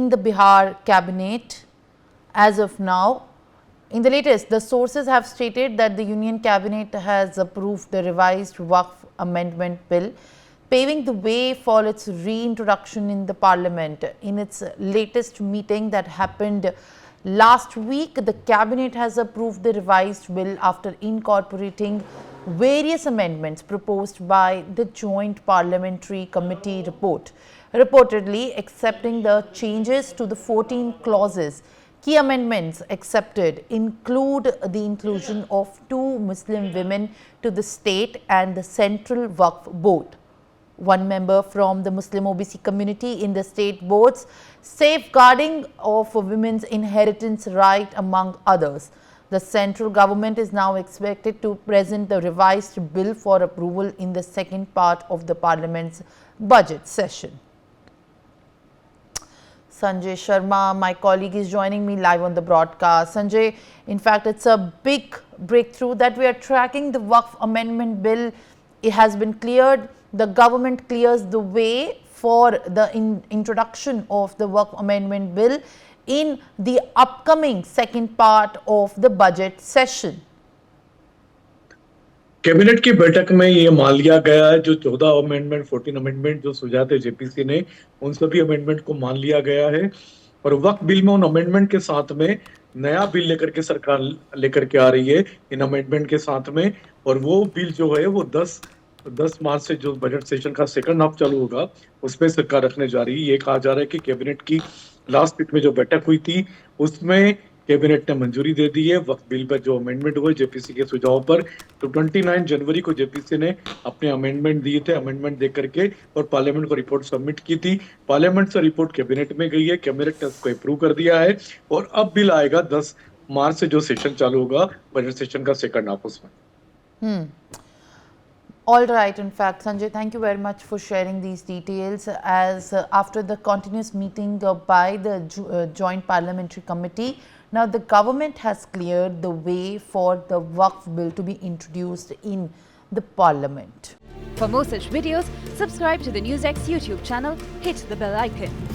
in the Bihar cabinet as of now. In the latest, the sources have stated that the Union Cabinet has approved the revised Waqf Amendment Bill, paving the way for its reintroduction in the Parliament. In its latest meeting that happened last week, the Cabinet has approved the revised bill after incorporating various amendments proposed by the Joint Parliamentary Committee report, reportedly accepting the changes to the 14 clauses. Key amendments accepted include the inclusion of 2 Muslim women to the state and the Central Waqf Board, 1 member from the Muslim OBC community in the state boards, safeguarding of women's inheritance right, among others. The central government is now expected to present the revised bill for approval in the second part of the Parliament's budget session. Sanjay Sharma, my colleague, is joining me live on the broadcast. Sanjay, in fact, it's a big breakthrough that we are tracking. The Waqf Amendment Bill, it has been cleared. The government clears the way for the introduction of the Waqf Amendment Bill in the upcoming second part of the budget session. Cabinet की बैठक में ये मान लिया गया है जो 14 amendment 14 amendment जो सुझाए थे जेपीसी ने, उन सभी अमेंडमेंट को मान लिया गया है और वक्त बिल में उन अमेंडमेंट के साथ में नया बिल लेकर के सरकार लेकर के आ रही है इन अमेंडमेंट के साथ में। और वो बिल जो है वो 10 मार्च से जो बजट सेशन का सेकंड हाफ चालू होगा उसमें सरकार रखने जा रही है। ये कहा जा रहा है कि कैबिनेट की लास्ट वीक में जो बैठक हुई थी उसमें कैबिनेट ने मंजूरी दे दी है वक्त बिल पर जो अमेंडमेंट हुए जेपीसी के सुझाव पर। तो 29 जनवरी को जेपीसी ने अपने अमेंडमेंट दिए थे, अमेंडमेंट दे करके और पार्लियामेंट को रिपोर्ट सबमिट की थी। पार्लियामेंट से रिपोर्ट कैबिनेट में गई है, कैबिनेट ने उसको अप्रूव कर दिया है और अब बिल आएगा 10 मार्च से जो सेशन चालू होगा बजट सेशन का सेकंड हाफ उसमें। All right, in fact, Sanjay, thank you very much for sharing these details. As after the continuous meeting by the Joint Parliamentary Committee, now the government has cleared the way for the Waqf Bill to be introduced in the Parliament. For more such videos, subscribe to the NewsX YouTube channel, hit the bell icon.